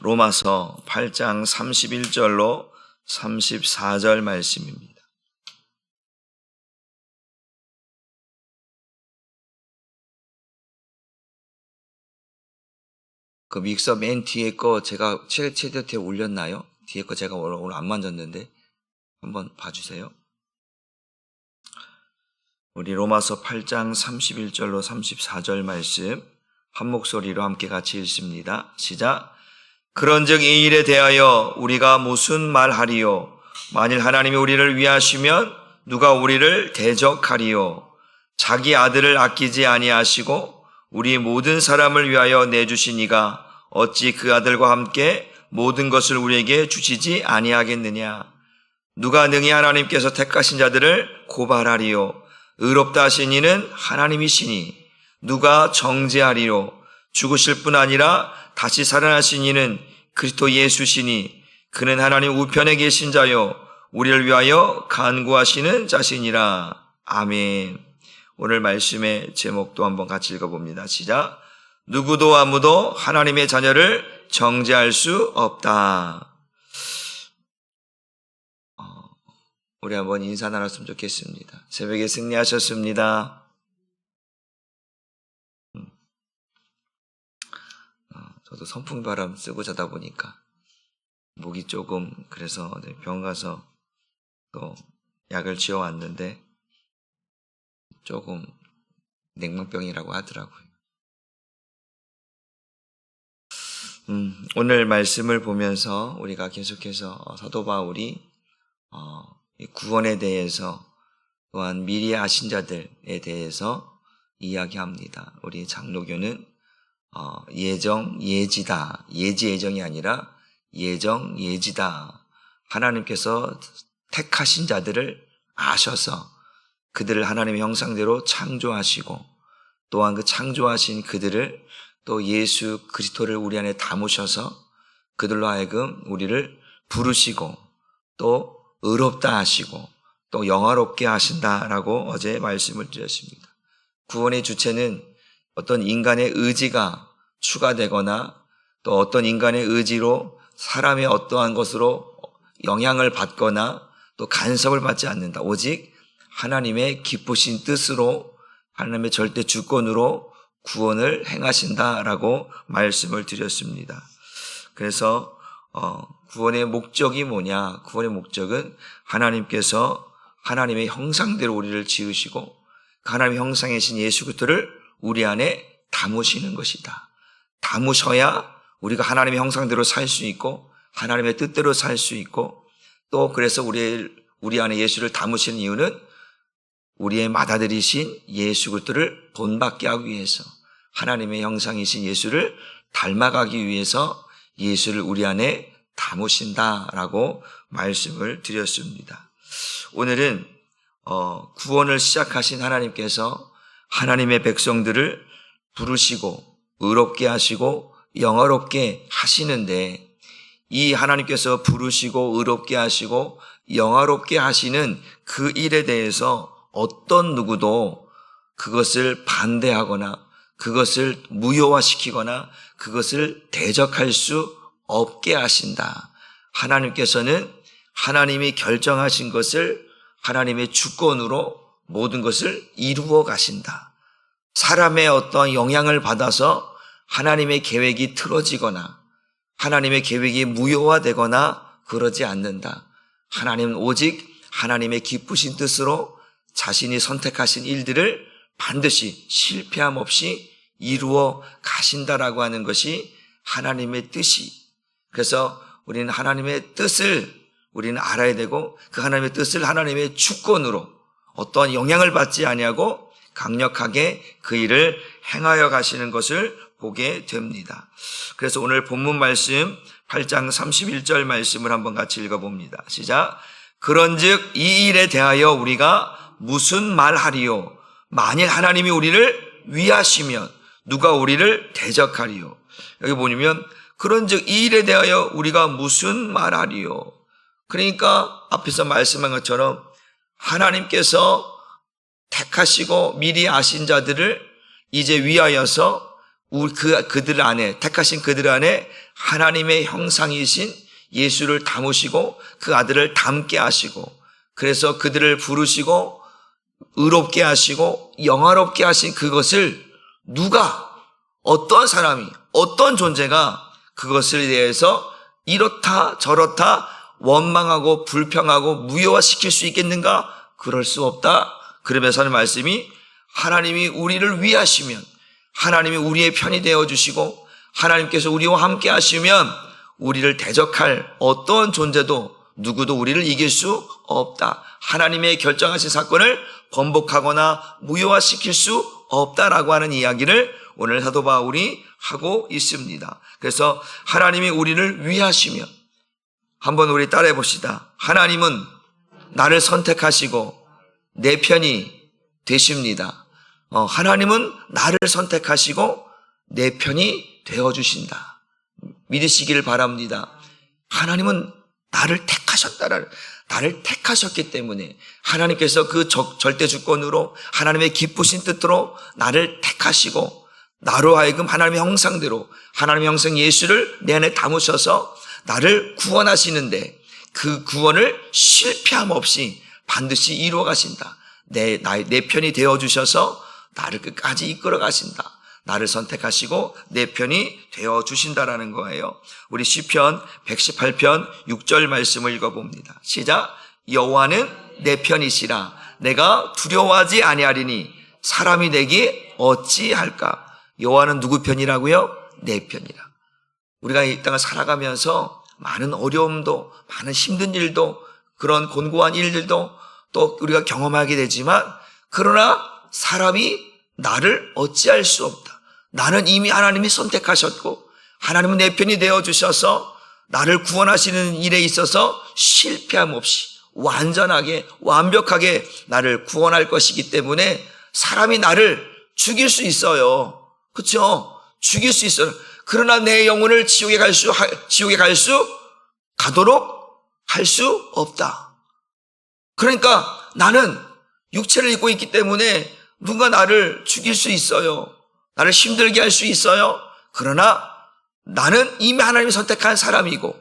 로마서 8장 31절로 34절 말씀입니다. 그 믹서 맨 뒤에 거 제가 최대에 올렸나요? 뒤에 거 제가 오늘 안 만졌는데 한번 봐주세요. 우리 로마서 8장 31절로 34절 말씀 한 목소리로 함께 같이 읽습니다. 시작. 그런즉 이 일에 대하여 우리가 무슨 말하리요? 만일 하나님이 우리를 위하시면 누가 우리를 대적하리요? 자기 아들을 아끼지 아니하시고 우리 모든 사람을 위하여 내주신 이가 어찌 그 아들과 함께 모든 것을 우리에게 주시지 아니하겠느냐? 누가 능히 하나님께서 택하신 자들을 고발하리요? 의롭다 하신 이는 하나님이시니 누가 정죄하리요? 죽으실 뿐 아니라 다시 살아나신 이는 그리스도 예수시니 그는 하나님 우편에 계신 자요 우리를 위하여 간구하시는 자시니라. 아멘. 오늘 말씀의 제목도 한번 같이 읽어봅니다. 시작. 누구도 아무도 하나님의 자녀를 정죄할 수 없다. 우리 한번 인사 나눴으면 좋겠습니다. 새벽에 승리하셨습니다. 저도 선풍바람 쓰고 자다 보니까 목이 조금 그래서 병원 가서 또 약을 지어왔는데 조금 냉방병이라고 하더라고요. 오늘 말씀을 보면서 우리가 계속해서 사도 바울이 구원에 대해서 또한 미리 아신 자들에 대해서 이야기합니다. 우리 장로교는 예정, 예지다. 예지, 예정이 아니라 예정, 예지다. 하나님께서 택하신 자들을 아셔서 그들을 하나님의 형상대로 창조하시고 또한 그 창조하신 그들을 또 예수 그리스도를 우리 안에 담으셔서 그들로 하여금 우리를 부르시고 또 의롭다 하시고 또 영화롭게 하신다라고 어제 말씀을 드렸습니다. 구원의 주체는 어떤 인간의 의지가 추가되거나 또 어떤 인간의 의지로 사람의 어떠한 것으로 영향을 받거나 또 간섭을 받지 않는다. 오직 하나님의 기쁘신 뜻으로 하나님의 절대 주권으로 구원을 행하신다라고 말씀을 드렸습니다. 그래서 구원의 목적이 뭐냐? 구원의 목적은 하나님께서 하나님의 형상대로 우리를 지으시고 하나님의 형상이신 예수 그리스도를 우리 안에 담으시는 것이다. 담으셔야 우리가 하나님의 형상대로 살 수 있고 하나님의 뜻대로 살 수 있고 또 그래서 우리 안에 예수를 담으시는 이유는 우리의 맏아들이신 예수 그리스도를 본받게 하기 위해서 하나님의 형상이신 예수를 닮아가기 위해서 예수를 우리 안에 담으신다라고 말씀을 드렸습니다. 오늘은 구원을 시작하신 하나님께서 하나님의 백성들을 부르시고 의롭게 하시고 영화롭게 하시는데 이 하나님께서 부르시고 의롭게 하시고 영화롭게 하시는 그 일에 대해서 어떤 누구도 그것을 반대하거나 그것을 무효화시키거나 그것을 대적할 수 없게 하신다. 하나님께서는 하나님이 결정하신 것을 하나님의 주권으로 모든 것을 이루어 가신다. 사람의 어떤 영향을 받아서 하나님의 계획이 틀어지거나 하나님의 계획이 무효화되거나 그러지 않는다. 하나님은 오직 하나님의 기쁘신 뜻으로 자신이 선택하신 일들을 반드시 실패함 없이 이루어 가신다라고 하는 것이 하나님의 뜻이. 그래서 우리는 하나님의 뜻을 우리는 알아야 되고 그 하나님의 뜻을 하나님의 주권으로 어떠한 영향을 받지 아니하고 강력하게 그 일을 행하여 가시는 것을 보게 됩니다. 그래서 오늘 본문 말씀 8장 31절 말씀을 한번 같이 읽어봅니다. 시작. 그런즉 이 일에 대하여 우리가 무슨 말하리요? 만일 하나님이 우리를 위하시면 누가 우리를 대적하리요? 여기 보면 그런즉 이 일에 대하여 우리가 무슨 말하리요? 그러니까 앞에서 말씀한 것처럼 하나님께서 택하시고 미리 아신 자들을 이제 위하여서 그들 안에, 택하신 그들 안에 하나님의 형상이신 예수를 담으시고 그 아들을 닮게 하시고, 그래서 그들을 부르시고 의롭게 하시고 영화롭게 하신 그것을 누가, 어떤 사람이, 어떤 존재가 그것을 대해서 이렇다 저렇다 원망하고 불평하고 무효화시킬 수 있겠는가? 그럴 수 없다. 그러면서 하는 말씀이, 하나님이 우리를 위하시면, 하나님이 우리의 편이 되어주시고 하나님께서 우리와 함께 하시면 우리를 대적할 어떤 존재도 누구도 우리를 이길 수 없다. 하나님의 결정하신 사건을 번복하거나 무효화시킬 수 없다라고 하는 이야기를 오늘 사도 바울이 하고 있습니다. 그래서 하나님이 우리를 위하시며, 한번 우리 따라해 봅시다. 하나님은 나를 선택하시고 내 편이 되십니다. 하나님은 나를 선택하시고 내 편이 되어주신다. 믿으시기를 바랍니다. 하나님은 나를 택하셨기 때문에 하나님께서 그 절대 주권으로 하나님의 기쁘신 뜻으로 나를 택하시고 나로 하여금 하나님의 형상대로, 하나님의 형상 예수를 내 안에 담으셔서 나를 구원하시는데 그 구원을 실패함 없이 반드시 이루어 가신다. 내 편이 되어주셔서 나를 끝까지 이끌어 가신다. 나를 선택하시고 내 편이 되어주신다라는 거예요. 우리 시편 118편 6절 말씀을 읽어봅니다. 시작. 여호와는 내 편이시라. 내가 두려워하지 아니하리니 사람이 내게 어찌할까. 여호와는 누구 편이라고요? 내 편이라. 우리가 이 땅을 살아가면서 많은 어려움도, 많은 힘든 일도, 그런 곤고한 일들도 또 우리가 경험하게 되지만, 그러나 사람이 나를 어찌할 수 없다. 나는 이미 하나님이 선택하셨고 하나님은 내 편이 되어주셔서 나를 구원하시는 일에 있어서 실패함 없이 완전하게 완벽하게 나를 구원할 것이기 때문에 사람이 나를 죽일 수 있어요. 그렇죠? 죽일 수 있어요. 그러나 내 영혼을 지옥에 가도록 할 수 없다. 그러니까 나는 육체를 입고 있기 때문에 누가 나를 죽일 수 있어요. 나를 힘들게 할 수 있어요. 그러나 나는 이미 하나님이 선택한 사람이고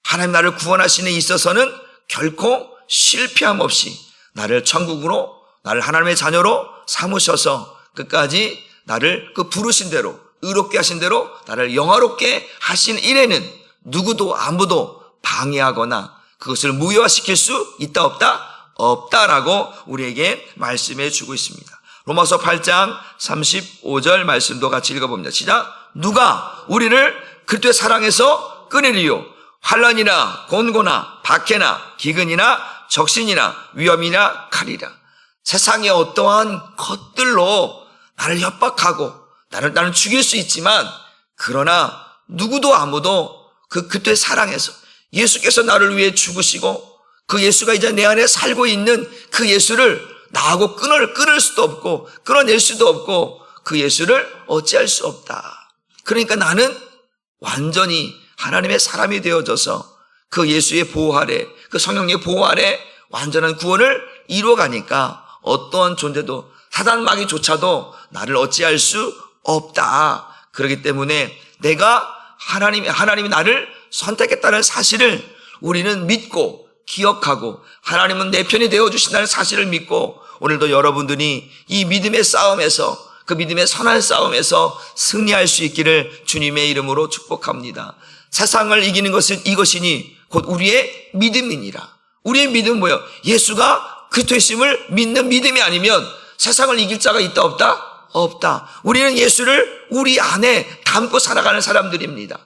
하나님 나를 구원하시는 데 있어서는 결코 실패함 없이 나를 천국으로, 나를 하나님의 자녀로 삼으셔서 끝까지 나를 그 부르신 대로, 의롭게 하신 대로 나를 영화롭게 하신 일에는 누구도 아무도 방해하거나 그것을 무효화시킬 수 있다 없다? 없다라고 우리에게 말씀해 주고 있습니다. 로마서 8장 35절 말씀도 같이 읽어봅니다. 시작. 누가 우리를 그리스도의 사랑에서 끊으리요? 환난이나 곤고나 박해나 기근이나 적신이나 위험이나 칼이라. 세상의 어떠한 것들로 나를 협박하고 나를 죽일 수 있지만, 그러나 누구도 아무도 그 그리스도의 사랑에서, 예수께서 나를 위해 죽으시고 그 예수가 이제 내 안에 살고 있는 그 예수를 나하고 끊을 수도 없고 끊어낼 수도 없고 그 예수를 어찌할 수 없다. 그러니까 나는 완전히 하나님의 사람이 되어져서 그 예수의 보호 아래, 그 성령의 보호 아래 완전한 구원을 이루어가니까 어떠한 존재도, 사단 마귀조차도 나를 어찌할 수 없다. 그렇기 때문에 내가 하나님이 나를 선택했다는 사실을 우리는 믿고 기억하고 하나님은 내 편이 되어주신다는 사실을 믿고 오늘도 여러분들이 이 믿음의 싸움에서, 그 믿음의 선한 싸움에서 승리할 수 있기를 주님의 이름으로 축복합니다. 세상을 이기는 것은 이것이니 곧 우리의 믿음이니라. 우리의 믿음은 뭐예요? 예수가 그리스도이심을 믿는 믿음이 아니면 세상을 이길 자가 있다 없다? 없다. 우리는 예수를 우리 안에 담고 살아가는 사람들입니다.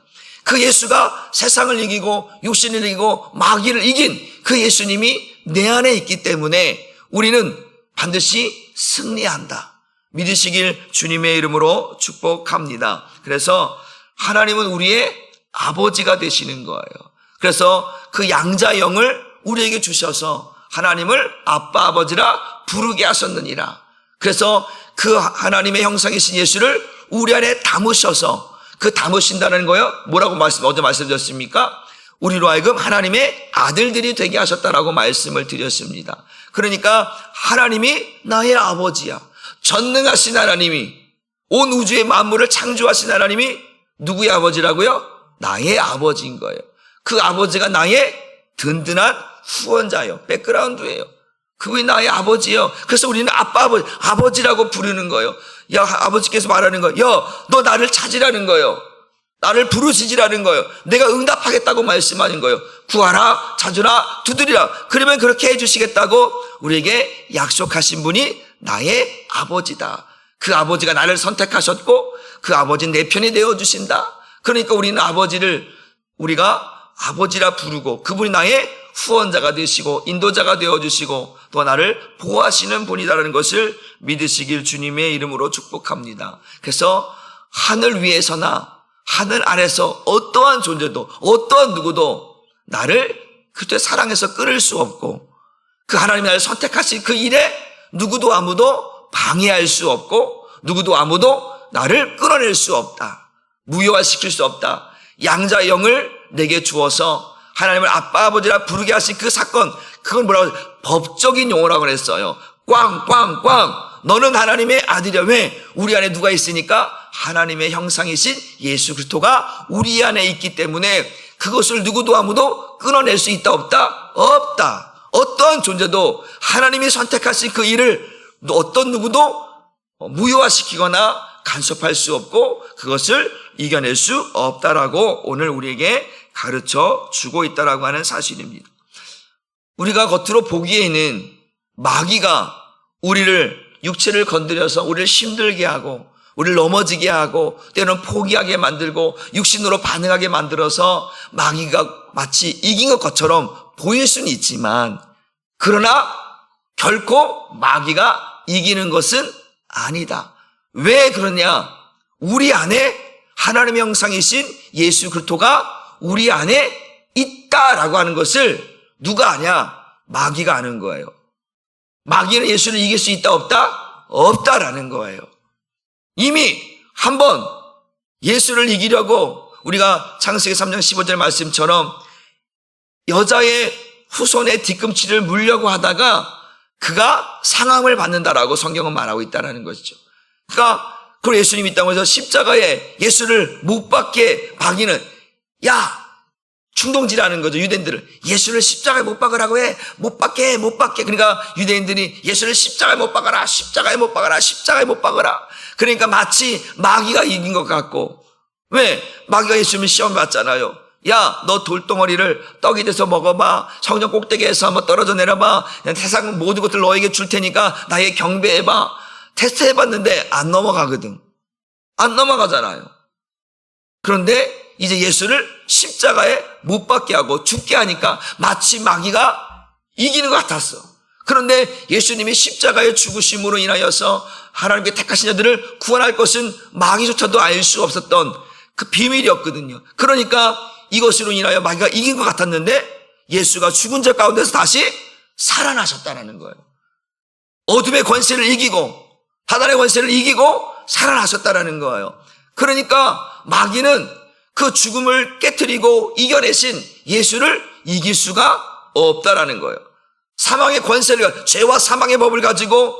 그 예수가 세상을 이기고 육신을 이기고 마귀를 이긴 그 예수님이 내 안에 있기 때문에 우리는 반드시 승리한다. 믿으시길 주님의 이름으로 축복합니다. 그래서 하나님은 우리의 아버지가 되시는 거예요. 그래서 그 양자영을 우리에게 주셔서 하나님을 아빠 아버지라 부르게 하셨느니라. 그래서 그 하나님의 형상이신 예수를 우리 안에 담으셔서, 그 담으신다는 거요, 뭐라고 어제 말씀드렸습니까? 우리로 하여금 하나님의 아들들이 되게 하셨다라고 말씀을 드렸습니다. 그러니까 하나님이 나의 아버지야. 전능하신 하나님이 온 우주의 만물을 창조하신 하나님이 누구의 아버지라고요? 나의 아버지인 거예요. 그 아버지가 나의 든든한 후원자예요. 백그라운드예요. 그분이 나의 아버지예요. 그래서 우리는 아버지라고 부르는 거예요. 야, 아버지께서 말하는 거예요. 야, 너 나를 찾으라는 거예요. 나를 부르시지라는 거예요. 내가 응답하겠다고 말씀하는 거예요. 구하라, 찾으라, 두드리라. 그러면 그렇게 해주시겠다고 우리에게 약속하신 분이 나의 아버지다. 그 아버지가 나를 선택하셨고 그 아버지는 내 편이 되어주신다. 그러니까 우리는 아버지를 우리가 아버지라 부르고 그분이 나의 후원자가 되시고 인도자가 되어주시고 또 나를 보호하시는 분이다라는 것을 믿으시길 주님의 이름으로 축복합니다. 그래서 하늘 위에서나 하늘 아래서 어떠한 존재도 어떠한 누구도 나를 그때 사랑해서 끊을 수 없고 그 하나님이 나를 선택하신 그 일에 누구도 아무도 방해할 수 없고 누구도 아무도 나를 끊어낼 수 없다. 무효화시킬 수 없다. 양자의 영을 내게 주어서 하나님을 아빠 아버지라 부르게 하신 그 사건, 그건 뭐라고 해요? 법적인 용어라고 그랬어요. 꽝꽝꽝 너는 하나님의 아들이야. 왜? 우리 안에 누가 있으니까 하나님의 형상이신 예수 그리스도가 우리 안에 있기 때문에 그것을 누구도 아무도 끊어낼 수 있다 없다? 없다. 어떠한 존재도 하나님이 선택하신 그 일을 어떤 누구도 무효화시키거나 간섭할 수 없고 그것을 이겨낼 수 없다라고 오늘 우리에게 가르쳐 주고 있다라고 하는 사실입니다. 우리가 겉으로 보기에는 마귀가 우리를 육체를 건드려서 우리를 힘들게 하고 우리를 넘어지게 하고 때로는 포기하게 만들고 육신으로 반응하게 만들어서 마귀가 마치 이긴 것처럼 보일 수는 있지만 그러나 결코 마귀가 이기는 것은 아니다. 왜 그러냐? 우리 안에 하나님의 형상이신 예수 그리스도가 우리 안에 있다라고 하는 것을 누가 아냐? 마귀가 아는 거예요. 마귀는 예수를 이길 수 있다 없다? 없다라는 거예요. 이미 한번 예수를 이기려고 우리가 창세기 3장 15절 말씀처럼 여자의 후손의 뒤꿈치를 물려고 하다가 그가 상함을 받는다라고 성경은 말하고 있다는 것이죠. 그러니까 그 예수님이 있다고 해서 십자가에 예수를 못 박게 마귀는 야 충동질하는 거죠. 유대인들을 예수를 십자가에 못 박으라고 해. 못 박게. 그러니까 유대인들이 예수를 십자가에 못 박아라. 십자가에 못 박아라. 그러니까 마치 마귀가 이긴 것 같고 왜? 마귀가 예수님을 시험 봤잖아요. 야, 너 돌덩어리를 떡이 돼서 먹어봐. 성전 꼭대기에서 한번 떨어져 내려봐. 세상 모든 것들 너에게 줄 테니까 나에게 경배해봐. 테스트 해봤는데 안 넘어가거든. 안 넘어가잖아요. 그런데 이제 예수를 십자가에 못 박게 하고 죽게 하니까 마치 마귀가 이기는 것 같았어. 그런데 예수님이 십자가의 죽으심으로 인하여서 하나님께 택하신 자들을 구원할 것은 마귀조차도 알 수 없었던 그 비밀이었거든요. 그러니까 이것으로 인하여 마귀가 이긴 것 같았는데 예수가 죽은 자 가운데서 다시 살아나셨다는 거예요. 어둠의 권세를 이기고 사단의 권세를 이기고 살아나셨다는 거예요. 그러니까 마귀는 그 죽음을 깨트리고 이겨내신 예수를 이길 수가 없다라는 거예요. 사망의 권세를, 죄와 사망의 법을 가지고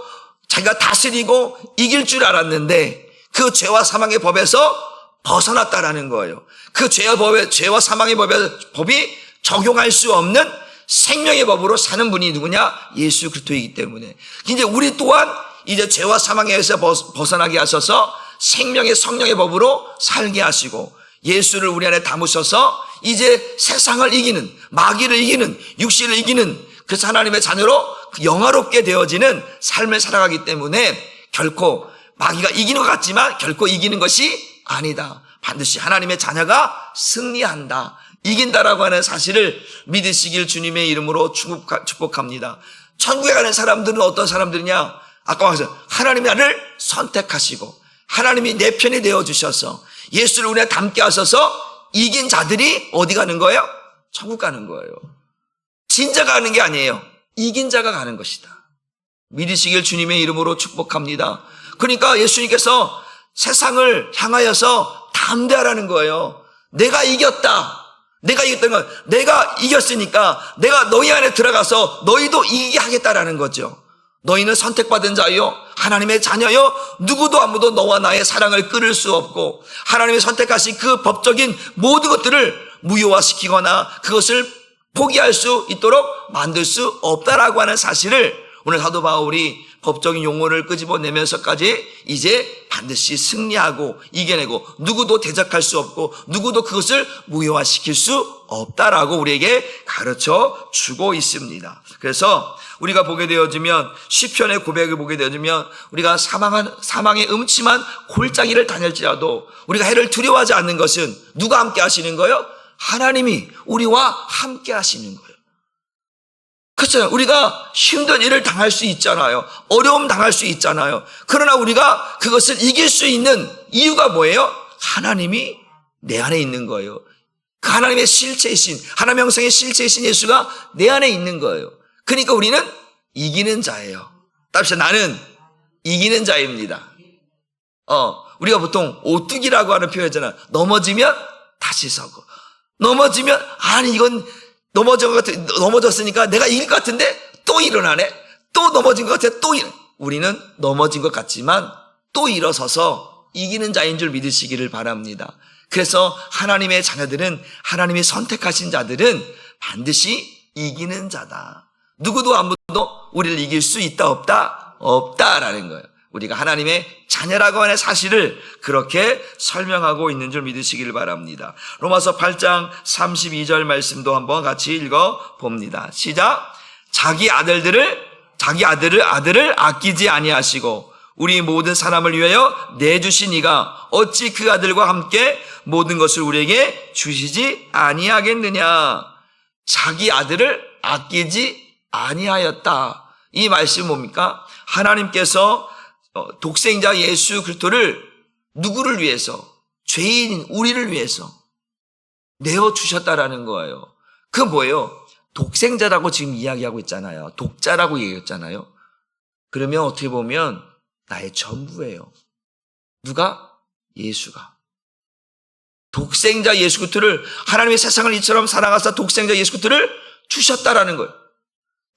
자기가 다스리고 이길 줄 알았는데 그 죄와 사망의 법에서 벗어났다라는 거예요. 그 죄와 사망의 법이 적용할 수 없는 생명의 법으로 사는 분이 누구냐? 예수 그리스도이기 때문에 이제 우리 또한 이제 죄와 사망에서 벗어나게 하셔서 생명의 성령의 법으로 살게 하시고 예수를 우리 안에 담으셔서 이제 세상을 이기는, 마귀를 이기는, 육신을 이기는, 그래서 하나님의 자녀로 영화롭게 되어지는 삶을 살아가기 때문에 결코 마귀가 이기는 것 같지만 결코 이기는 것이 아니다. 반드시 하나님의 자녀가 승리한다, 이긴다라고 하는 사실을 믿으시길 주님의 이름으로 축복합니다. 천국에 가는 사람들은 어떤 사람들이냐? 아까 말했어요. 하나님이 나를 선택하시고 하나님이 내 편이 되어주셔서 예수를 우리 안에 담게 하셔서 이긴 자들이 어디 가는 거예요? 천국 가는 거예요. 진 자가 가는 게 아니에요. 이긴 자가 가는 것이다. 믿으시길 주님의 이름으로 축복합니다. 그러니까 예수님께서 세상을 향하여서 담대하라는 거예요. 내가 이겼다. 내가 이겼다는 건 내가 이겼으니까 내가 너희 안에 들어가서 너희도 이기게 하겠다라는 거죠. 너희는 선택받은 자요. 하나님의 자녀여 누구도 아무도 너와 나의 사랑을 끊을 수 없고 하나님의 선택하신 그 법적인 모든 것들을 무효화시키거나 그것을 포기할 수 있도록 만들 수 없다라고 하는 사실을 오늘 사도 바울이 법적인 용어를 끄집어내면서까지 이제 반드시 승리하고 이겨내고 누구도 대적할 수 없고 누구도 그것을 무효화시킬 수 없다라고 우리에게 가르쳐 주고 있습니다. 그래서 우리가 보게 되어지면 시편의 고백을 보게 되어지면 우리가 사망의 음침한 골짜기를 다닐지라도 우리가 해를 두려워하지 않는 것은 누가 함께 하시는 거예요? 하나님이 우리와 함께 하시는 거예요. 그렇잖아요. 우리가 힘든 일을 당할 수 있잖아요. 어려움 당할 수 있잖아요. 그러나 우리가 그것을 이길 수 있는 이유가 뭐예요? 하나님이 내 안에 있는 거예요. 그 하나님의 실체이신, 하나님의 형상의 실체이신 예수가 내 안에 있는 거예요. 그러니까 우리는 이기는 자예요. 답시다. 나는 이기는 자입니다. 우리가 보통 오뚜기라고 하는 표현이잖아요. 넘어지면 다시 서고. 넘어지면, 아니, 이건 넘어졌으니까 내가 이길 것 같은데 또 일어나네. 또 넘어진 것 같아. 우리는 넘어진 것 같지만 또 일어서서 이기는 자인 줄 믿으시기를 바랍니다. 그래서 하나님의 자녀들은, 하나님이 선택하신 자들은 반드시 이기는 자다. 누구도 아무도 우리를 이길 수 있다 없다? 없다라는 거예요. 우리가 하나님의 자녀라고 하는 사실을 그렇게 설명하고 있는 줄 믿으시길 바랍니다. 로마서 8장 32절 말씀도 한번 같이 읽어봅니다. 시작. 자기 아들을 아끼지 아니하시고 우리 모든 사람을 위하여 내주신 이가 어찌 그 아들과 함께 모든 것을 우리에게 주시지 아니하겠느냐. 자기 아들을 아끼지 아니하였다. 이 말씀은 뭡니까? 하나님께서 독생자 예수 그리스도를 누구를 위해서? 죄인인 우리를 위해서 내어주셨다라는 거예요. 그 뭐예요? 독생자라고 지금 이야기하고 있잖아요. 독자라고 얘기했잖아요. 그러면 어떻게 보면 나의 전부예요. 누가? 예수가. 독생자 예수 그리스도를, 하나님의 세상을 이처럼 사랑하사 독생자 예수 그리스도를 주셨다라는 거예요.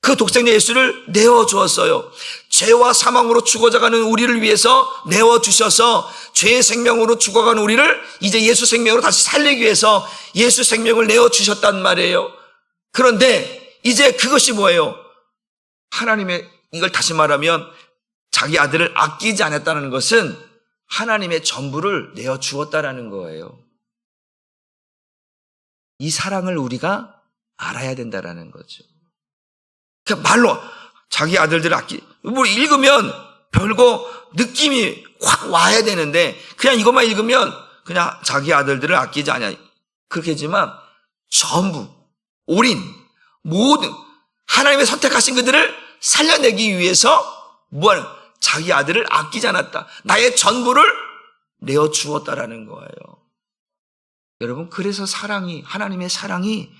그 독생자 예수를 내어주었어요. 죄와 사망으로 죽어가는 우리를 위해서 내어주셔서 죄의 생명으로 죽어가는 우리를 이제 예수 생명으로 다시 살리기 위해서 예수 생명을 내어주셨단 말이에요. 그런데 이제 그것이 뭐예요? 하나님의, 이걸 다시 말하면 자기 아들을 아끼지 않았다는 것은 하나님의 전부를 내어주었다라는 거예요. 이 사랑을 우리가 알아야 된다라는 거죠. 말로 자기 아들들을 뭐 읽으면 별거 느낌이 확 와야 되는데 그냥 이것만 읽으면 그냥 자기 아들들을 아끼지 않냐 그렇게 하지만 전부 올인 모든 하나님의 선택하신 그들을 살려내기 위해서 뭐하는 자기 아들을 아끼지 않았다. 나의 전부를 내어주었다라는 거예요. 여러분, 그래서 하나님의 사랑이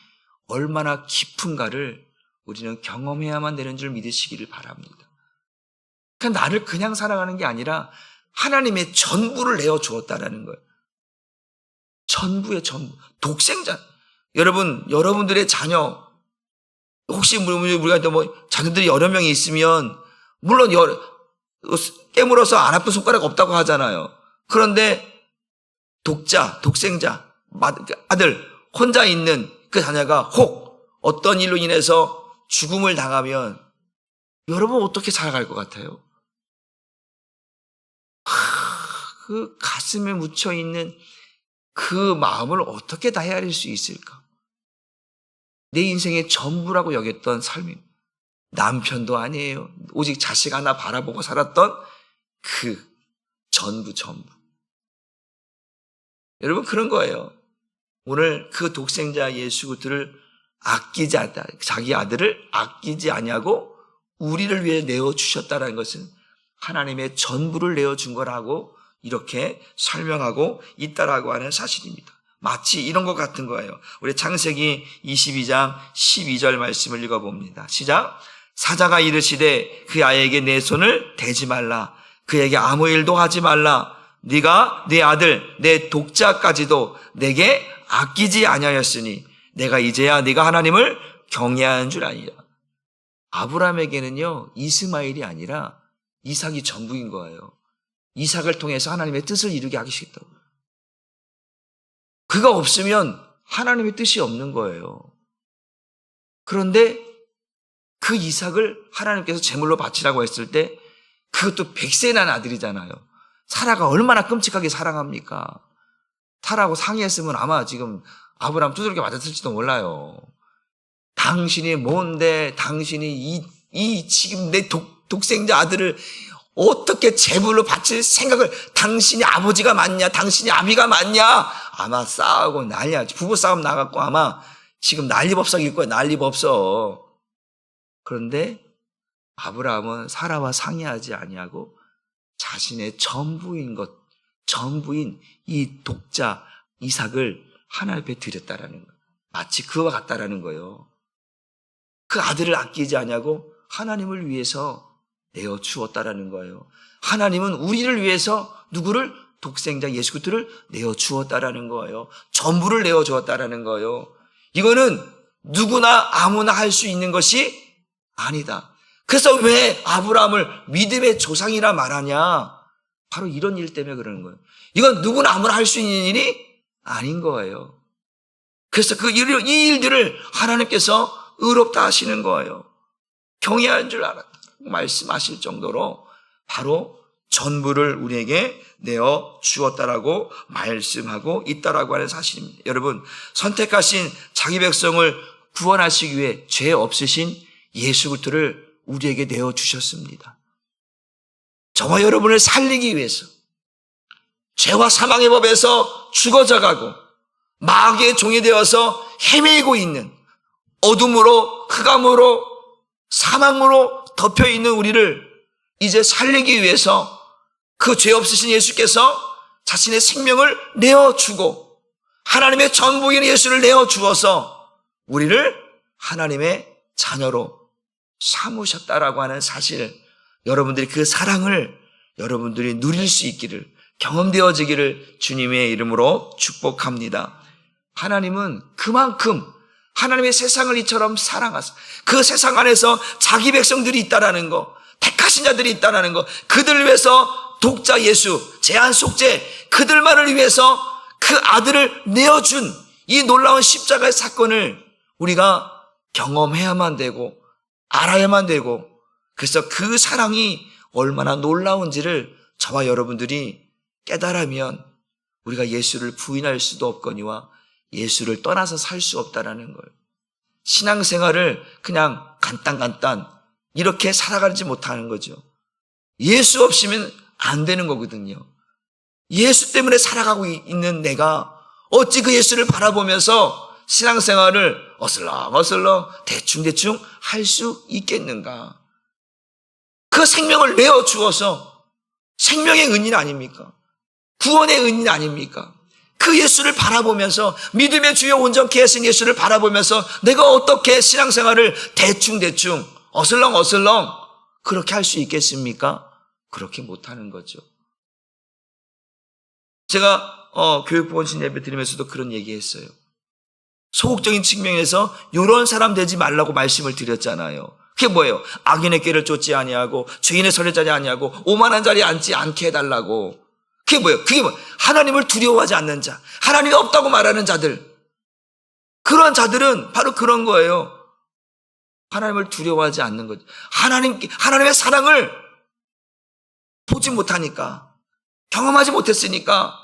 얼마나 깊은가를 우리는 경험해야만 되는 줄 믿으시기를 바랍니다. 그러니까 나를 그냥 사랑하는 게 아니라 하나님의 전부를 내어주었다라는 거예요. 전부의 전부. 독생자. 여러분들의 자녀, 혹시 우리가 자녀들이 여러 명이 있으면, 물론 깨물어서 안 아픈 손가락 없다고 하잖아요. 그런데 독생자, 아들, 혼자 있는 그 자녀가 혹 어떤 일로 인해서 죽음을 당하면 여러분 어떻게 살아갈 것 같아요? 그 가슴에 묻혀있는 그 마음을 어떻게 다 헤아릴 수 있을까? 내 인생의 전부라고 여겼던 삶이 남편도 아니에요. 오직 자식 하나 바라보고 살았던 그 전부. 여러분, 그런 거예요. 오늘 그 독생자 예수 그리스도를 아끼지 않다. 자기 아들을 아끼지 아니하고 우리를 위해 내어주셨다는 것은 하나님의 전부를 내어준 거라고 이렇게 설명하고 있다라고 하는 사실입니다. 마치 이런 것 같은 거예요. 우리 창세기 22장 12절 말씀을 읽어봅니다. 시작. 사자가 이르시되 그 아이에게 내 손을 대지 말라. 그에게 아무 일도 하지 말라. 네가 네 아들 내 독자까지도 내게 아끼지 아니하였으니 내가 이제야 네가 하나님을 경외하는 줄 아니라. 아브라함에게는요, 이스마엘이 아니라 이삭이 전부인 거예요. 이삭을 통해서 하나님의 뜻을 이루게 하시겠다고. 그가 없으면 하나님의 뜻이 없는 거예요. 그런데 그 이삭을 하나님께서 제물로 바치라고 했을 때 그것도 100세 난 아들이잖아요. 사라가 얼마나 끔찍하게 사랑합니까? 사라하고 상의했으면 아마 지금 아브라함 두들겨 맞았을지도 몰라요. 당신이 뭔데, 당신이 이 지금 내 독생자 아들을 어떻게 제물로 바칠 생각을, 당신이 아버지가 맞냐, 당신이 아비가 맞냐, 아마 싸우고 난리야. 부부싸움 나갖고 아마 지금 난리법석일 거야, 난리법석. 그런데 아브라함은 사라와 상의하지 아니하고 자신의 전부인 이 독자 이삭을 하나님 앞에 드렸다라는 거예요. 마치 그와 같다라는 거예요. 그 아들을 아끼지 아니하고 하나님을 위해서 내어 주었다라는 거예요. 하나님은 우리를 위해서 누구를? 독생자 예수 그리스도를 내어 주었다라는 거예요. 전부를 내어 주었다라는 거예요. 이거는 누구나 아무나 할 수 있는 것이 아니다. 그래서 왜 아브라함을 믿음의 조상이라 말하냐? 바로 이런 일 때문에 그러는 거예요. 이건 누구나 아무나 할 수 있는 일이 아닌 거예요. 그래서 이 일들을 하나님께서 의롭다 하시는 거예요. 경외할 줄 알았다 말씀하실 정도로 바로 전부를 우리에게 내어 주었다라고 말씀하고 있다라고 하는 사실입니다. 여러분, 선택하신 자기 백성을 구원하시기 위해 죄 없으신 예수 그리스도를 우리에게 내어 주셨습니다. 저와 여러분을 살리기 위해서 죄와 사망의 법에서 죽어져 가고 마귀의 종이 되어서 헤매고 있는 어둠으로, 흑암으로, 사망으로 덮여 있는 우리를 이제 살리기 위해서 그 죄 없으신 예수께서 자신의 생명을 내어주고 하나님의 전부인 예수를 내어주어서 우리를 하나님의 자녀로 삼으셨다라고 하는 사실, 여러분들이 그 사랑을 여러분들이 누릴 수 있기를, 경험되어지기를 주님의 이름으로 축복합니다. 하나님은 그만큼 하나님의 세상을 이처럼 사랑하사 그 세상 안에서 자기 백성들이 있다라는 거, 택하신 자들이 있다라는 거, 그들을 위해서 독자 예수, 제한 속죄, 그들만을 위해서 그 아들을 내어준 이 놀라운 십자가의 사건을 우리가 경험해야만 되고 알아야만 되고, 그래서 그 사랑이 얼마나 놀라운지를 저와 여러분들이 깨달으면 우리가 예수를 부인할 수도 없거니와 예수를 떠나서 살 수 없다라는 거예요. 신앙생활을 그냥 간단 이렇게 살아가지 못하는 거죠. 예수 없이면 안 되는 거거든요. 예수 때문에 살아가고 있는 내가 어찌 그 예수를 바라보면서 신앙생활을 어슬렁어슬렁 대충 할 수 있겠는가? 그 생명을 내어 주어서 생명의 은인 아닙니까? 구원의 은인 아닙니까? 그 예수를 바라보면서, 믿음의 주여 온전케 하신 예수를 바라보면서 내가 어떻게 신앙생활을 대충 어슬렁어슬렁 그렇게 할 수 있겠습니까? 그렇게 못하는 거죠. 제가 교육부원신 예배 드리면서도 그런 얘기했어요. 소극적인 측면에서 이런 사람 되지 말라고 말씀을 드렸잖아요. 그게 뭐예요? 악인의 꾀를 쫓지 아니하고 죄인의 설의 자리에 아니하고 오만한 자리에 앉지 않게 해달라고. 그게 뭐예요? 하나님을 두려워하지 않는 자, 하나님이 없다고 말하는 자들, 그런 자들은 바로 그런 거예요. 하나님을 두려워하지 않는 거죠. 하나님의 사랑을 보지 못하니까, 경험하지 못했으니까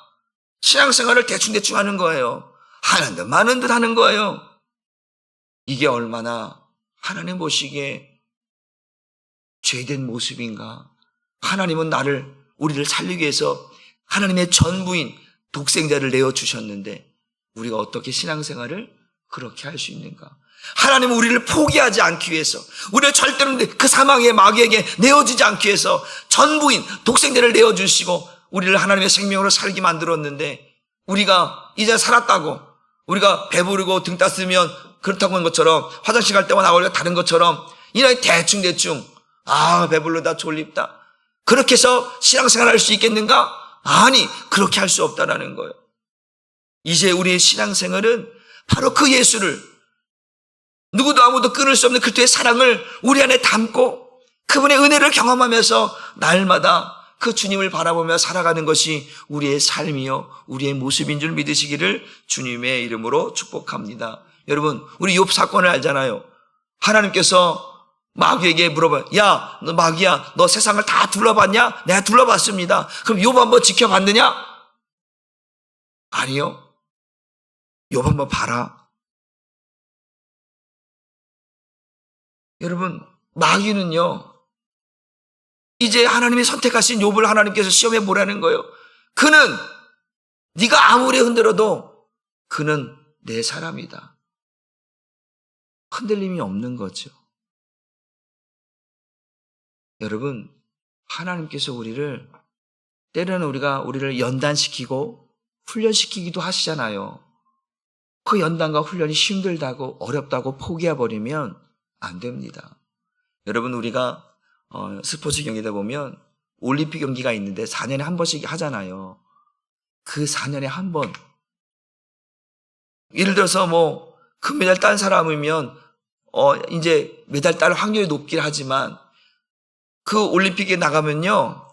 신앙생활을 대충 하는 거예요. 하는 듯 마는 듯 하는 거예요. 이게 얼마나 하나님 보시기에 죄된 모습인가. 하나님은 우리를 살리기 위해서 하나님의 전부인 독생자를 내어주셨는데 우리가 어떻게 신앙생활을 그렇게 할 수 있는가? 하나님은 우리를 포기하지 않기 위해서, 우리를 절대로 그 사망의 마귀에게 내어주지 않기 위해서 전부인 독생자를 내어주시고 우리를 하나님의 생명으로 살게 만들었는데, 우리가 이제 살았다고 우리가 배부르고 등 따스면 그렇다고 하는 것처럼, 화장실 갈 때만 나오려 다른 것처럼 이날 대충 배불르다 졸립다 그렇게 해서 신앙생활 할 수 있겠는가? 아니, 그렇게 할 수 없다라는 거예요. 이제 우리의 신앙생활은 바로 그 예수를, 누구도 아무도 끊을 수 없는 그리스도의 사랑을 우리 안에 담고 그분의 은혜를 경험하면서 날마다 그 주님을 바라보며 살아가는 것이 우리의 삶이요 우리의 모습인 줄 믿으시기를 주님의 이름으로 축복합니다. 여러분, 우리 욥 사건을 알잖아요. 하나님께서 마귀에게 물어봐요. 야, 너 마귀야, 너 세상을 다 둘러봤냐? 내가 둘러봤습니다. 그럼 욥 한번 지켜봤느냐? 아니요. 욥 한번 봐라. 여러분, 마귀는요, 이제 하나님이 선택하신 욥을 하나님께서 시험해 보라는 거예요. 그는 네가 아무리 흔들어도 그는 내 사람이다. 흔들림이 없는 거죠. 여러분, 하나님께서 우리를 때로는 우리를 연단시키고 훈련시키기도 하시잖아요. 그 연단과 훈련이 힘들다고 어렵다고 포기해버리면 안 됩니다. 여러분, 우리가 스포츠 경기다 보면 올림픽 경기가 있는데 4년에 한 번씩 하잖아요. 그 4년에 한 번. 예를 들어서 뭐 금메달 딴 사람이면 이제 메달 딸 확률이 높긴 하지만 그 올림픽에 나가면요,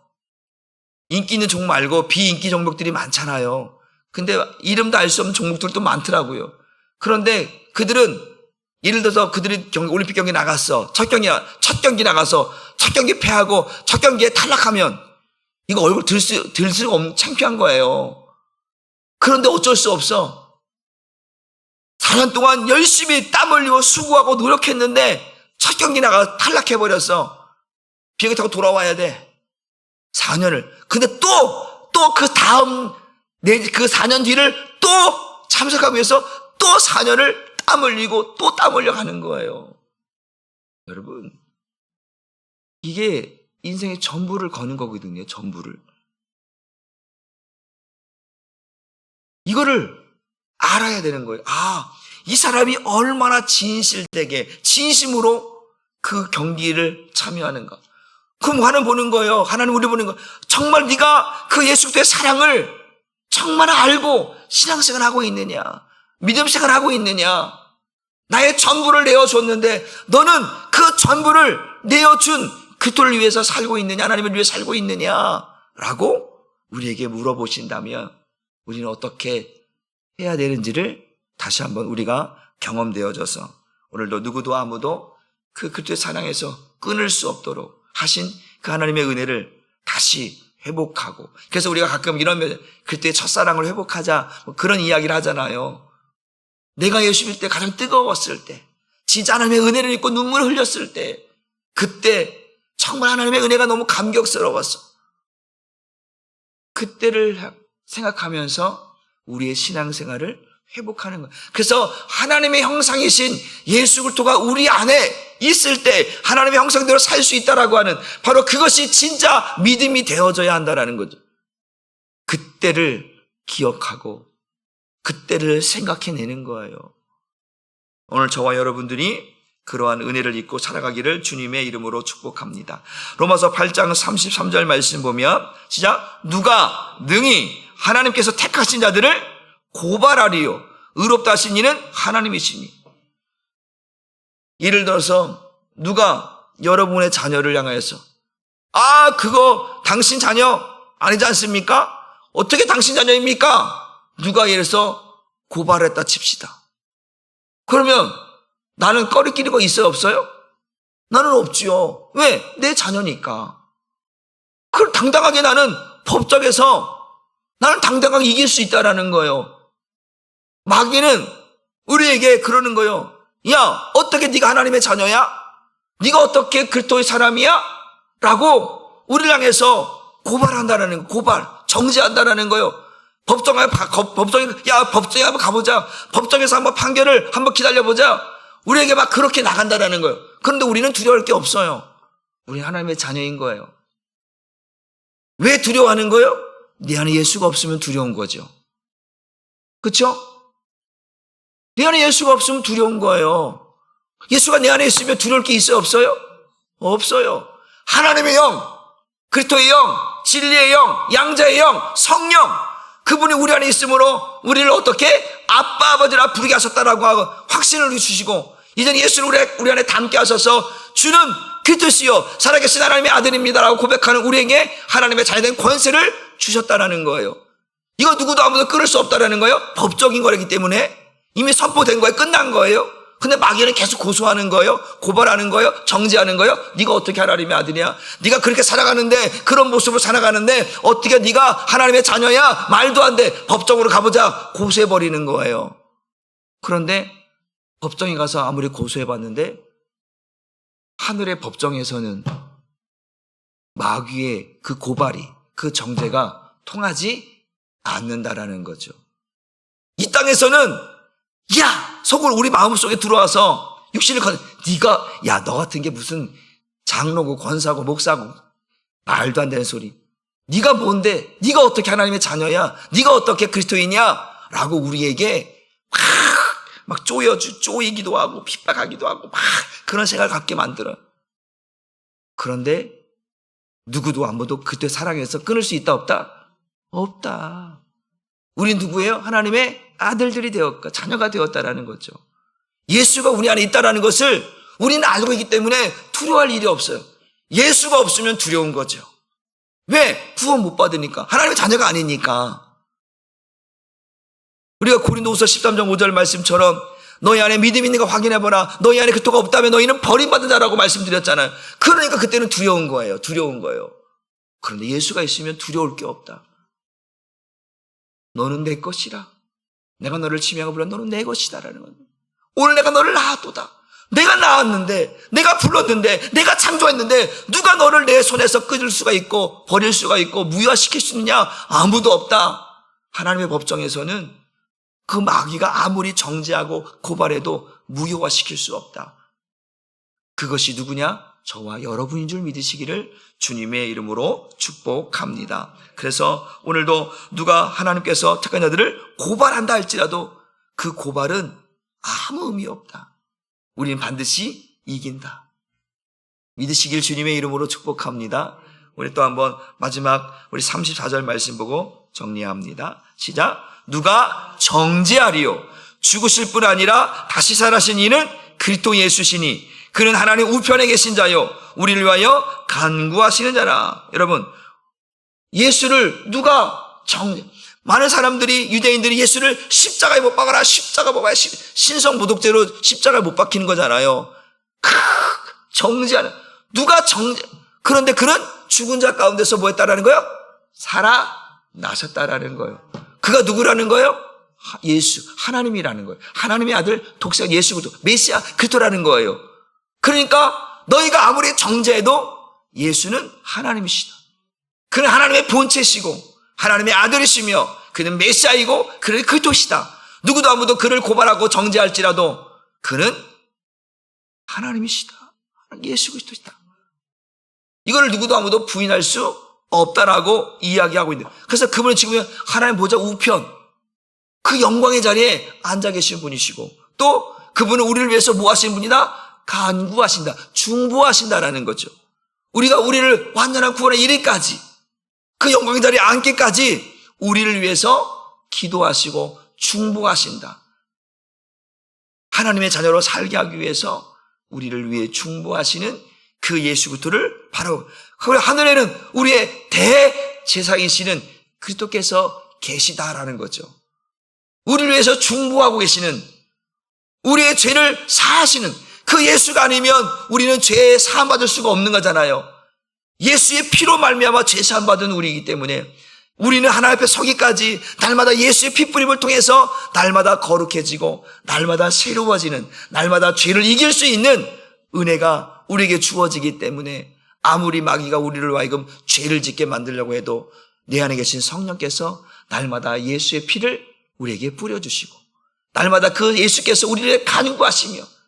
인기 있는 종목 말고 비인기 종목들이 많잖아요. 근데 이름도 알 수 없는 종목들도 많더라고요. 그런데 그들은 예를 들어서 그들이 올림픽 경기 나갔어. 첫 경기 나가서 첫 경기 패하고 첫 경기에 탈락하면 이거 얼굴 들 수가 없는 창피한 거예요. 그런데 어쩔 수 없어. 4년 동안 열심히 땀 흘리고 수고하고 노력했는데 첫 경기 나가 탈락해버렸어. 비행기 타고 돌아와야 돼. 4년을. 근데 또 그 다음, 그 4년 뒤를 또 참석하기 위해서 또 4년을 땀 흘리고 또 땀 흘려 가는 거예요. 여러분, 이게 인생의 전부를 거는 거거든요. 전부를. 이거를 알아야 되는 거예요. 이 사람이 얼마나 진실되게 진심으로 그 경기를 참여하는가. 그럼 하나님 보는 거예요. 하나님 우리 보는 거. 정말 네가 그 예수 그리스도의 사랑을 정말 알고 신앙생활 하고 있느냐, 믿음 생활 하고 있느냐. 나의 전부를 내어줬는데 너는 그 전부를 내어준 그리스도를 위해서 살고 있느냐, 하나님을 위해 살고 있느냐라고 우리에게 물어보신다면 우리는 어떻게 해야 되는지를 다시 한번 우리가 경험되어져서 오늘도 누구도 아무도 그 그리스도의 사랑에서 끊을 수 없도록 하신 그 하나님의 은혜를 다시 회복하고, 그래서 우리가 가끔 이런 그때의 첫사랑을 회복하자 뭐 그런 이야기를 하잖아요. 내가 예수 믿을 때 가장 뜨거웠을 때, 진짜 하나님의 은혜를 입고 눈물을 흘렸을 때, 그때 정말 하나님의 은혜가 너무 감격스러웠어. 그때를 생각하면서 우리의 신앙생활을 회복하는 거예요. 그래서 하나님의 형상이신 예수 그리스도가 우리 안에 있을 때 하나님의 형상대로 살 수 있다라고 하는 바로 그것이 진짜 믿음이 되어져야 한다라는 거죠. 그때를 기억하고 그때를 생각해내는 거예요. 오늘 저와 여러분들이 그러한 은혜를 입고 살아가기를 주님의 이름으로 축복합니다. 로마서 8장 33절 말씀 보면 시작. 누가 능히 하나님께서 택하신 자들을 고발하리요. 의롭다 하신 이는 하나님이시니. 예를 들어서 누가 여러분의 자녀를 향하여서 그거 당신 자녀 아니지 않습니까? 어떻게 당신 자녀입니까? 누가 예를 들어서 고발했다 칩시다. 그러면 나는 꺼리끼리가 있어요, 없어요? 나는 없지요. 왜? 내 자녀니까. 그걸 당당하게 나는 법정에서 나는 당당하게 이길 수 있다라는 거예요. 마귀는 우리에게 그러는 거예요. 야, 어떻게 네가 하나님의 자녀야? 네가 어떻게 그리스도의 사람이야? 라고 우리를 향해서 고발한다는 거, 고발, 정죄한다는 거예요. 법정에 한번 가보자. 법정에서 한번 판결을 한번 기다려보자. 우리에게 막 그렇게 나간다는 거예요. 그런데 우리는 두려울 게 없어요. 우리는 하나님의 자녀인 거예요. 왜 두려워하는 거예요? 내 안에 예수가 없으면 두려운 거죠. 그렇죠? 내 안에 예수가 없으면 두려운 거예요. 예수가 내 안에 있으면 두려울 게 있어요, 없어요? 없어요. 하나님의 영, 그리스도의 영, 진리의 영, 양자의 영, 성령, 그분이 우리 안에 있으므로 우리를 어떻게 아빠 아버지라 부르게 하셨다라고 하고 확신을 주시고, 이제는 예수를 우리 안에 담게 하셔서 주는 그리스도시요 살아계신 하나님의 아들입니다라고 고백하는 우리에게 하나님의 자녀된 권세를 주셨다라는 거예요. 이거 누구도 아무도 끊을 수 없다라는 거예요. 법적인 거라기 때문에 이미 선포된 거예요. 끝난 거예요. 근데 마귀는 계속 고소하는 거예요. 고발하는 거예요. 정죄하는 거예요. 네가 어떻게 하나님의 아들이야? 네가 그렇게 살아가는데, 그런 모습으로 살아가는데 어떻게 네가 하나님의 자녀야? 말도 안 돼. 법정으로 가보자. 고소해버리는 거예요. 그런데 법정에 가서 아무리 고소해봤는데 하늘의 법정에서는 마귀의 그 고발이, 그 정죄가 통하지 않는다라는 거죠. 이 땅에서는 야! 속으로 우리 마음속에 들어와서 육신을 네가 야, 너 같은 게 무슨 장로고 권사고 목사고 말도 안 되는 소리. 네가 뭔데? 네가 어떻게 하나님의 자녀야? 네가 어떻게 그리스도인이야? 라고 우리에게 막 쪼이기도 하고 핍박하기도 하고 막 그런 생각을 갖게 만들어. 그런데 누구도 아무도 그때 사랑해서 끊을 수 있다 없다? 없다. 우린 누구예요? 하나님의 아들들이 되었고 자녀가 되었다라는 거죠. 예수가 우리 안에 있다라는 것을 우리는 알고 있기 때문에 두려워할 일이 없어요. 예수가 없으면 두려운 거죠. 왜? 구원 못 받으니까. 하나님의 자녀가 아니니까. 우리가 고린도후서 13장 5절 말씀처럼 너희 안에 믿음이 있는가 확인해보라. 너희 안에 그토가 없다면 너희는 버림받은 자라고 말씀드렸잖아요. 그러니까 그때는 두려운 거예요. 두려운 거예요. 그런데 예수가 있으면 두려울 게 없다. 너는 내 것이라. 내가 너를 치명하고 불러 너는 내 것이다라는 거예요. 오늘 내가 너를 낳았도다. 내가 낳았는데, 내가 불렀는데, 내가 창조했는데 누가 너를 내 손에서 끊을 수가 있고 버릴 수가 있고 무효화시킬 수 있느냐? 아무도 없다. 하나님의 법정에서는 그 마귀가 아무리 정죄하고 고발해도 무효화시킬 수 없다. 그것이 누구냐? 저와 여러분인 줄 믿으시기를 주님의 이름으로 축복합니다. 그래서 오늘도 누가 하나님께서 택한 자들을 고발한다 할지라도 그 고발은 아무 의미 없다. 우리는 반드시 이긴다. 믿으시길 주님의 이름으로 축복합니다. 우리 또 한번 마지막 우리 34절 말씀 보고 정리합니다. 시작. 누가 정죄하리요? 죽으실 뿐 아니라 다시 살아신 이는 그리스도 예수시니 그는 하나님 우편에 계신 자요 우리를 위하여 간구하시는 자라. 여러분, 예수를 누가 많은 사람들이, 유대인들이 예수를 십자가에 못 박아라, 십자가 못 박아라, 신성모독죄로 십자가에 못 박히는 거잖아요. 정죄하는, 누가 그런데 그는 죽은 자 가운데서 뭐 했다라는 거예요? 살아나셨다라는 거예요. 그가 누구라는 거예요? 예수, 하나님이라는 거예요. 하나님의 아들, 독생 예수 그리스도, 메시아 그리스도라는 거예요. 그러니까 너희가 아무리 정죄해도 예수는 하나님이시다. 그는 하나님의 본체시고 하나님의 아들이시며 그는 메시아이고 그는 그리스도시다. 누구도 아무도 그를 고발하고 정죄할지라도 그는 하나님이시다. 예수 그리스도시다. 이걸 누구도 아무도 부인할 수 없다라고 이야기하고 있는. 그래서 그분은 지금 하나님 보좌 우편 그 영광의 자리에 앉아 계신 분이시고 또 그분은 우리를 위해서 뭐 하신 분이다? 간구하신다. 중보하신다라는 거죠. 우리가 우리를 완전한 구원에 이르기까지 그 영광의 자리에 앉기까지 우리를 위해서 기도하시고 중보하신다. 하나님의 자녀로 살게 하기 위해서 우리를 위해 중보하시는 그 예수 그리스도를 바라보고 하늘에는 우리의 대제사장이시는 그리스도께서 계시다라는 거죠. 우리를 위해서 중보하고 계시는 우리의 죄를 사하시는 그 예수가 아니면 우리는 죄에 사함받을 수가 없는 거잖아요. 예수의 피로 말미암아 죄 사함받은 우리이기 때문에 우리는 하나님 앞에 서기까지 날마다 예수의 피뿌림을 통해서 날마다 거룩해지고 날마다 새로워지는 날마다 죄를 이길 수 있는 은혜가 우리에게 주어지기 때문에 아무리 마귀가 우리를 하여금 죄를 짓게 만들려고 해도 내 안에 계신 성령께서 날마다 예수의 피를 우리에게 뿌려주시고 날마다 그 예수께서 우리를 간구하시며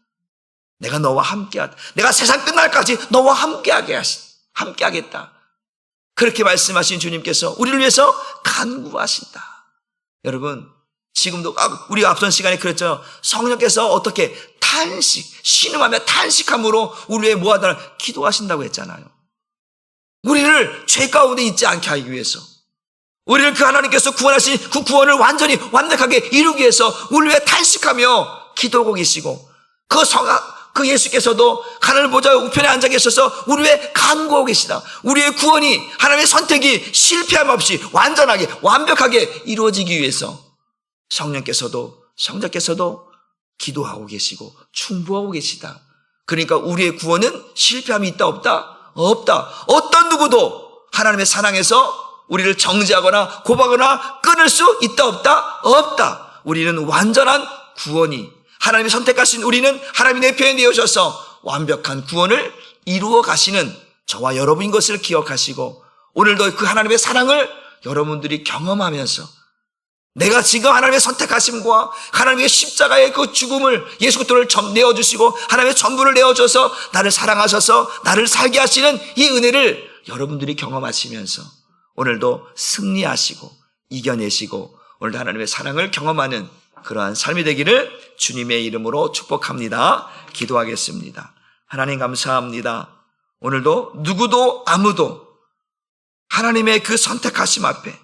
내가 너와 함께하다. 내가 세상 끝날까지 너와 함께하겠다. 그렇게 말씀하신 주님께서 우리를 위해서 간구하신다. 여러분, 지금도 우리가 앞선 시간에 그랬죠. 성령께서 어떻게 신음하며 탄식함으로 우리 위해 뭐하다 기도하신다고 했잖아요. 우리를 죄 가운데 있지 않게 하기 위해서 우리를 그 하나님께서 구원하신 그 구원을 완전히 완벽하게 이루기 위해서 우리 위해 탄식하며 기도하고 계시고 그 예수께서도 하늘 보좌 우편에 앉아 계셔서 우리 위해 간구하고 계시다. 우리의 구원이, 하나님의 선택이 실패함 없이 완전하게 완벽하게 이루어지기 위해서 성령께서도 기도하고 계시고 충고하고 계시다. 그러니까 우리의 구원은 실패함이 있다 없다? 없다. 어떤 누구도 하나님의 사랑에서 우리를 정죄하거나 고발하거나 끊을 수 있다 없다? 없다. 우리는 완전한 구원이, 하나님이 선택하신 우리는 하나님이 내 편에 내어주셔서 완벽한 구원을 이루어 가시는 저와 여러분인 것을 기억하시고, 오늘도 그 하나님의 사랑을 여러분들이 경험하면서 내가 지금 하나님의 선택하심과 하나님의 십자가의 그 죽음을, 예수 그리스도를 내어주시고 하나님의 전부를 내어줘서 나를 사랑하셔서 나를 살게 하시는 이 은혜를 여러분들이 경험하시면서 오늘도 승리하시고 이겨내시고 오늘도 하나님의 사랑을 경험하는 그러한 삶이 되기를 주님의 이름으로 축복합니다. 기도하겠습니다. 하나님 감사합니다. 오늘도 누구도 아무도 하나님의 그 선택하심 앞에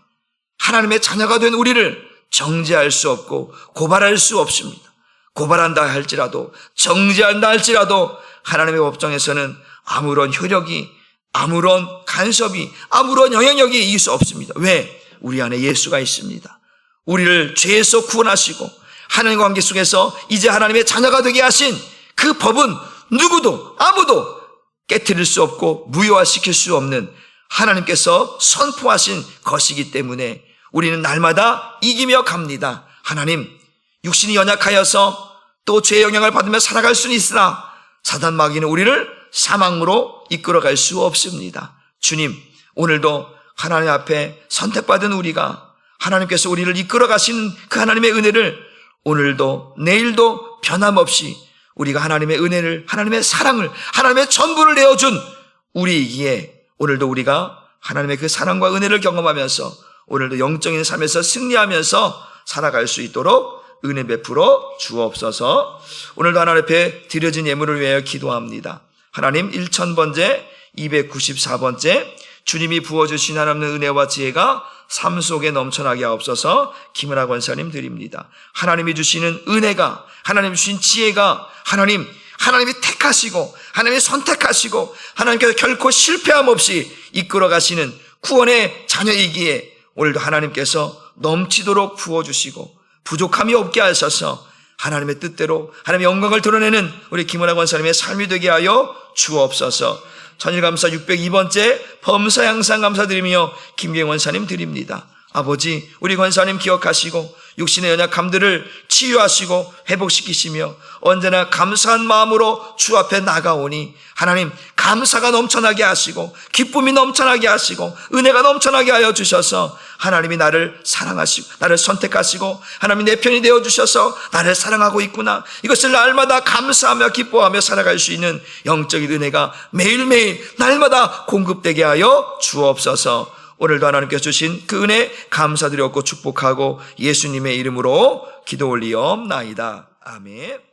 하나님의 자녀가 된 우리를 정죄할 수 없고 고발할 수 없습니다. 고발한다 할지라도, 정죄한다 할지라도 하나님의 법정에서는 아무런 효력이, 아무런 간섭이, 아무런 영향력이 이길 수 없습니다. 왜? 우리 안에 예수가 있습니다. 우리를 죄에서 구원하시고 하나님과 관계 속에서 이제 하나님의 자녀가 되게 하신 그 법은 누구도 아무도 깨트릴 수 없고 무효화시킬 수 없는 하나님께서 선포하신 것이기 때문에 우리는 날마다 이기며 갑니다. 하나님, 육신이 연약하여서 또 죄의 영향을 받으며 살아갈 수는 있으나 사단 마귀는 우리를 사망으로 이끌어갈 수 없습니다. 주님, 오늘도 하나님 앞에 선택받은 우리가 하나님께서 우리를 이끌어 가시는 그 하나님의 은혜를 오늘도 내일도 변함없이 우리가 하나님의 은혜를, 하나님의 사랑을, 하나님의 전부를 내어준 우리이기에 오늘도 우리가 하나님의 그 사랑과 은혜를 경험하면서 오늘도 영적인 삶에서 승리하면서 살아갈 수 있도록 은혜 베풀어 주옵소서. 오늘도 하나님 앞에 드려진 예물을 위하여 기도합니다. 하나님 1000번째 294번째 주님이 부어주신 하나님의 은혜와 지혜가 삶 속에 넘쳐나게 하옵소서. 김은하 권사님 드립니다. 하나님이 주시는 은혜가, 하나님이 주신 지혜가 하나님이 택하시고 하나님이 선택하시고 하나님께서 결코 실패함 없이 이끌어 가시는 구원의 자녀이기에 오늘도 하나님께서 넘치도록 부어주시고 부족함이 없게 하셔서 하나님의 뜻대로 하나님의 영광을 드러내는 우리 김은하 권사님의 삶이 되게 하여 주옵소서. 천일감사 602번째 범사 향상 감사드리며 김경원 권사님 드립니다. 아버지, 우리 권사님 기억하시고 육신의 연약함들을 치유하시고 회복시키시며 언제나 감사한 마음으로 주 앞에 나가오니 하나님 감사가 넘쳐나게 하시고 기쁨이 넘쳐나게 하시고 은혜가 넘쳐나게 하여 주셔서 하나님이 나를 사랑하시고 나를 선택하시고 하나님이 내 편이 되어주셔서 나를 사랑하고 있구나, 이것을 날마다 감사하며 기뻐하며 살아갈 수 있는 영적인 은혜가 매일매일 날마다 공급되게 하여 주옵소서. 오늘도 하나님께서 주신 그 은혜 감사드렸고 축복하고 예수님의 이름으로 기도 올리옵나이다. 아멘.